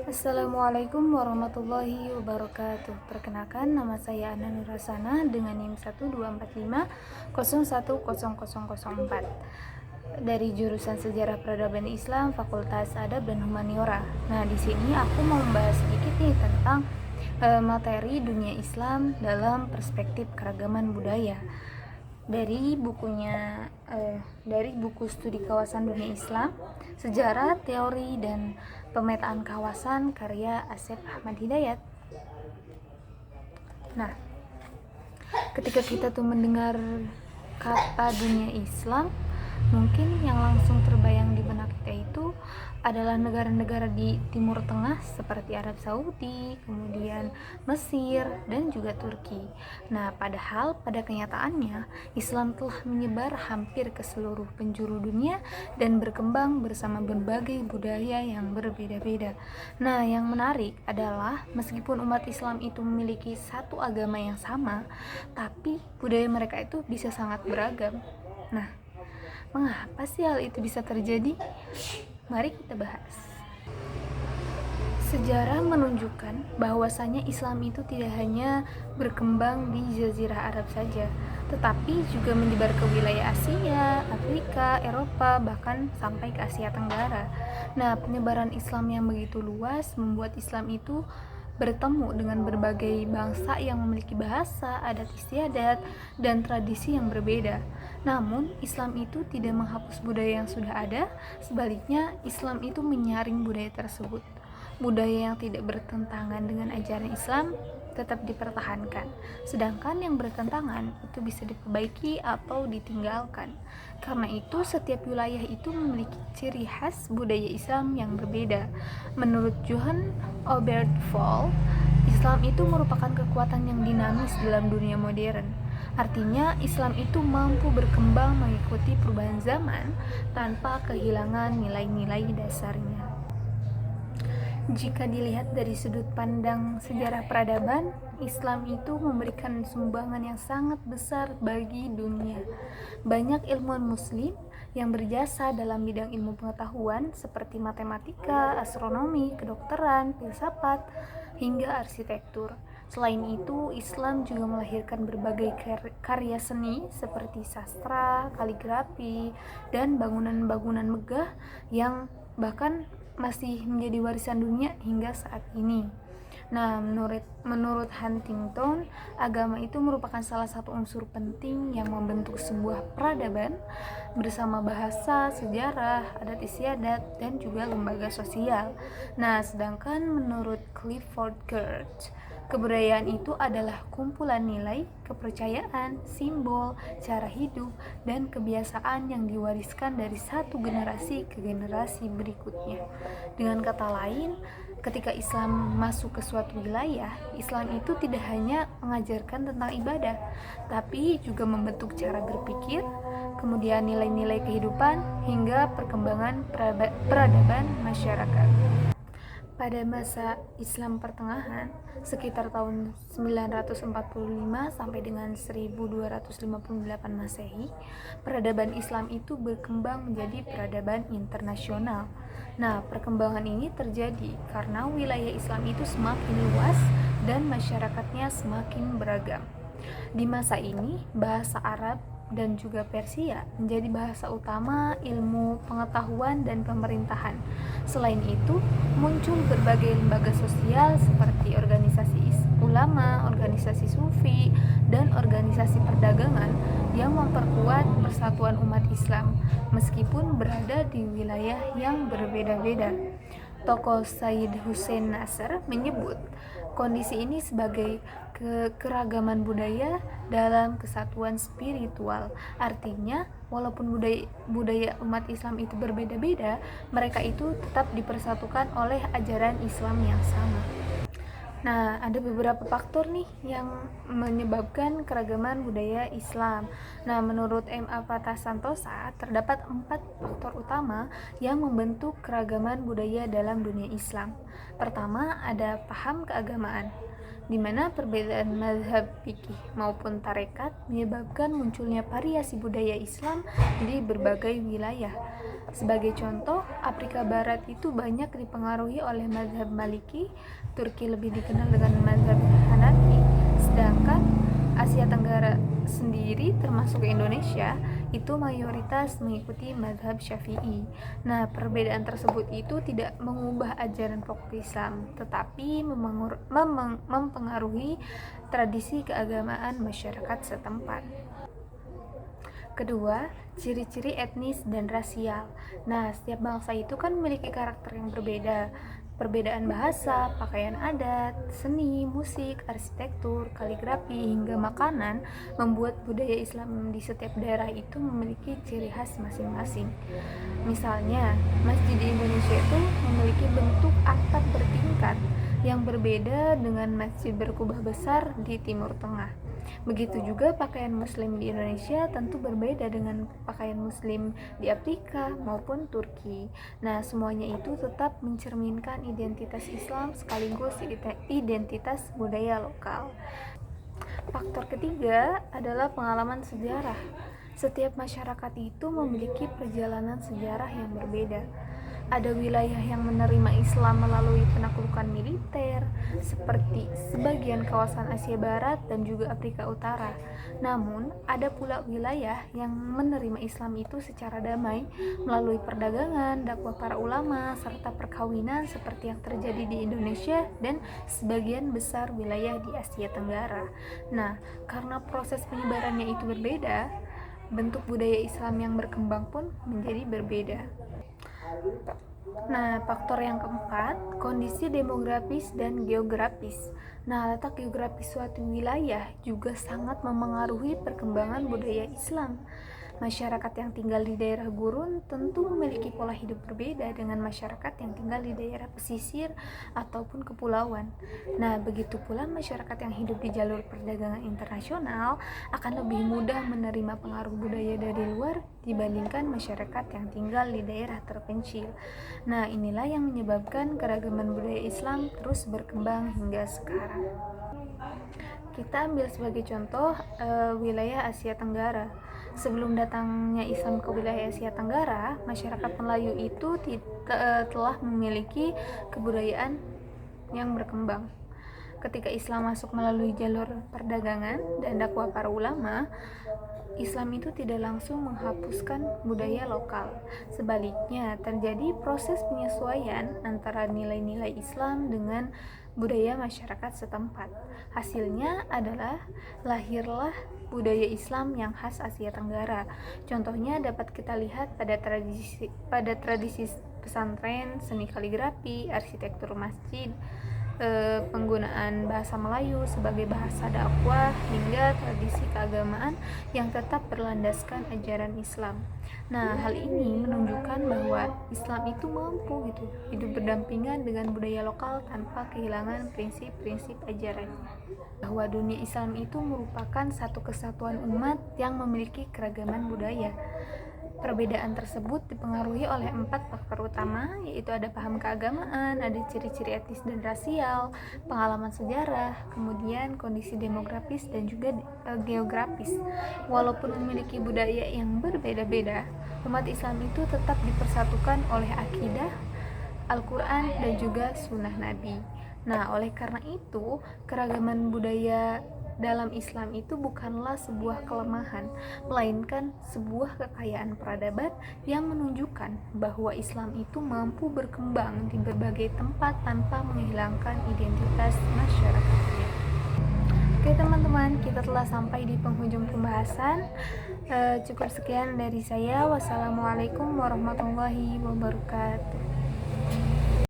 Assalamualaikum warahmatullahi wabarakatuh. Perkenalkan, nama saya Ana Nurasana dengan NIM 12450100004 dari jurusan Sejarah Peradaban Islam, Fakultas Adab dan Humaniora. Nah, di sini aku mau membahas sedikit nih tentang materi dunia Islam dalam perspektif keragaman budaya dari buku studi kawasan dunia Islam, sejarah, teori, dan pemetaan kawasan karya Asep Ahmad Hidayat. Nah, ketika kita tuh mendengar kata dunia Islam, mungkin yang langsung terbayang di benak kita itu adalah negara-negara di Timur Tengah seperti Arab Saudi, kemudian Mesir, dan juga Turki. Nah, padahal pada kenyataannya Islam telah menyebar hampir ke seluruh penjuru dunia dan berkembang bersama berbagai budaya yang berbeda-beda. Nah, yang menarik adalah meskipun umat Islam itu memiliki satu agama yang sama, tapi budaya mereka itu bisa sangat beragam. Nah, mengapa sih hal itu bisa terjadi? Mari kita bahas. Sejarah menunjukkan bahwasanya Islam itu tidak hanya berkembang di Jazirah Arab saja, tetapi juga menyebar ke wilayah Asia, Afrika, Eropa, bahkan sampai ke Asia Tenggara. Nah, penyebaran Islam yang begitu luas membuat Islam itu bertemu dengan berbagai bangsa yang memiliki bahasa, adat istiadat, dan tradisi yang berbeda. Namun, Islam itu tidak menghapus budaya yang sudah ada, sebaliknya Islam itu menyaring budaya tersebut. Budaya yang tidak bertentangan dengan ajaran Islam tetap dipertahankan, sedangkan yang bertentangan itu bisa diperbaiki atau ditinggalkan. Karena itu, setiap wilayah itu memiliki ciri khas budaya Islam yang berbeda. Menurut Johann Oberthal, Islam itu merupakan kekuatan yang dinamis dalam dunia modern. Artinya, Islam itu mampu berkembang mengikuti perubahan zaman tanpa kehilangan nilai-nilai dasarnya. Jika dilihat dari sudut pandang sejarah peradaban, Islam itu memberikan sumbangan yang sangat besar bagi dunia. Banyak ilmuwan muslim yang berjasa dalam bidang ilmu pengetahuan seperti matematika, astronomi, kedokteran, filsafat, hingga arsitektur. Selain itu, Islam juga melahirkan berbagai karya seni seperti sastra, kaligrafi, dan bangunan-bangunan megah yang bahkan masih menjadi warisan dunia hingga saat ini. Nah, menurut Huntington, agama itu merupakan salah satu unsur penting yang membentuk sebuah peradaban bersama bahasa, sejarah, adat istiadat, dan juga lembaga sosial. Nah, sedangkan menurut Clifford Geertz, kebudayaan itu adalah kumpulan nilai, kepercayaan, simbol, cara hidup, dan kebiasaan yang diwariskan dari satu generasi ke generasi berikutnya. Dengan kata lain, ketika Islam masuk ke suatu wilayah, Islam itu tidak hanya mengajarkan tentang ibadah, tapi juga membentuk cara berpikir, kemudian nilai-nilai kehidupan, hingga perkembangan peradaban masyarakat. Pada masa Islam pertengahan, sekitar tahun 945 sampai dengan 1258 Masehi, peradaban Islam itu berkembang menjadi peradaban internasional. Nah, perkembangan ini terjadi karena wilayah Islam itu semakin luas dan masyarakatnya semakin beragam. Di masa ini, bahasa Arab dan juga Persia menjadi bahasa utama ilmu pengetahuan dan pemerintahan. Selain itu, muncul berbagai lembaga sosial seperti organisasi ulama, organisasi sufi, dan organisasi perdagangan yang memperkuat persatuan umat Islam meskipun berada di wilayah yang berbeda-beda. Tokoh Said Hussein Nasr menyebut kondisi ini sebagai keragaman budaya dalam kesatuan spiritual. Artinya, walaupun budaya umat Islam itu berbeda-beda, mereka itu tetap dipersatukan oleh ajaran Islam yang sama. Nah, ada beberapa faktor nih yang menyebabkan keragaman budaya Islam. Nah, menurut M.A. Santosa, terdapat 4 faktor utama yang membentuk keragaman budaya dalam dunia Islam. Pertama, ada paham keagamaan. di mana perbedaan mazhab fikih maupun tarekat menyebabkan munculnya variasi budaya Islam di berbagai wilayah. Sebagai contoh, Afrika Barat itu banyak dipengaruhi oleh mazhab Maliki, Turki lebih dikenal dengan mazhab Hanafi, sedangkan Asia Tenggara sendiri termasuk Indonesia itu mayoritas mengikuti mazhab Syafi'i. Nah, perbedaan tersebut itu tidak mengubah ajaran pokok Islam, tetapi mempengaruhi tradisi keagamaan masyarakat setempat. Kedua, ciri-ciri etnis dan rasial. Nah, setiap bangsa itu kan memiliki karakter yang berbeda. Perbedaan bahasa, pakaian adat, seni, musik, arsitektur, kaligrafi, hingga makanan membuat budaya Islam di setiap daerah itu memiliki ciri khas masing-masing. Misalnya, masjid di Indonesia itu memiliki bentuk atap bertingkat yang berbeda dengan masjid berkubah besar di Timur Tengah. Begitu juga pakaian muslim di Indonesia tentu berbeda dengan pakaian muslim di Afrika maupun Turki. Nah, semuanya itu tetap mencerminkan identitas Islam sekaligus identitas budaya lokal. Faktor ketiga adalah pengalaman sejarah. Setiap masyarakat itu memiliki perjalanan sejarah yang berbeda. Ada wilayah yang menerima Islam melalui penaklukan militer, seperti sebagian kawasan Asia Barat dan juga Afrika Utara. Namun, ada pula wilayah yang menerima Islam itu secara damai melalui perdagangan, dakwah para ulama, serta perkawinan seperti yang terjadi di Indonesia dan sebagian besar wilayah di Asia Tenggara. Nah, karena proses penyebarannya itu berbeda, bentuk budaya Islam yang berkembang pun menjadi berbeda. Nah, faktor yang keempat, kondisi demografis dan geografis. Nah, letak geografis suatu wilayah juga sangat memengaruhi perkembangan budaya Islam. Masyarakat yang tinggal di daerah gurun tentu memiliki pola hidup berbeda dengan masyarakat yang tinggal di daerah pesisir ataupun kepulauan. Nah, begitu pula masyarakat yang hidup di jalur perdagangan internasional akan lebih mudah menerima pengaruh budaya dari luar dibandingkan masyarakat yang tinggal di daerah terpencil. Nah, inilah yang menyebabkan keragaman budaya Islam terus berkembang hingga sekarang. Kita ambil sebagai contoh wilayah Asia Tenggara. Sebelum datangnya Islam ke wilayah Asia Tenggara, masyarakat Melayu itu telah memiliki kebudayaan yang berkembang. Ketika Islam masuk melalui jalur perdagangan dan dakwah para ulama, Islam itu tidak langsung menghapuskan budaya lokal. Sebaliknya, terjadi proses penyesuaian antara nilai-nilai Islam dengan budaya masyarakat setempat. Hasilnya adalah lahirlah budaya Islam yang khas Asia Tenggara. Contohnya dapat kita lihat pada tradisi pesantren, seni kaligrafi, arsitektur masjid, penggunaan bahasa Melayu sebagai bahasa dakwah, hingga tradisi keagamaan yang tetap berlandaskan ajaran Islam. Nah, hal ini menunjukkan bahwa Islam itu mampu hidup berdampingan dengan budaya lokal tanpa kehilangan prinsip-prinsip ajarannya. Bahwa dunia Islam itu merupakan satu kesatuan umat yang memiliki keragaman budaya. Perbedaan tersebut dipengaruhi oleh 4 faktor utama, yaitu ada paham keagamaan, ada ciri-ciri etnis dan rasial, pengalaman sejarah, kemudian kondisi demografis dan juga geografis. Walaupun memiliki budaya yang berbeda-beda, umat Islam itu tetap dipersatukan oleh akidah, Al-Quran, dan juga sunnah Nabi. Nah, oleh karena itu, keragaman budaya dalam Islam itu bukanlah sebuah kelemahan, melainkan sebuah kekayaan peradaban yang menunjukkan bahwa Islam itu mampu berkembang di berbagai tempat tanpa menghilangkan identitas masyarakatnya. Oke teman-teman, kita telah sampai di penghujung pembahasan. Cukup sekian dari saya. Wassalamualaikum warahmatullahi wabarakatuh.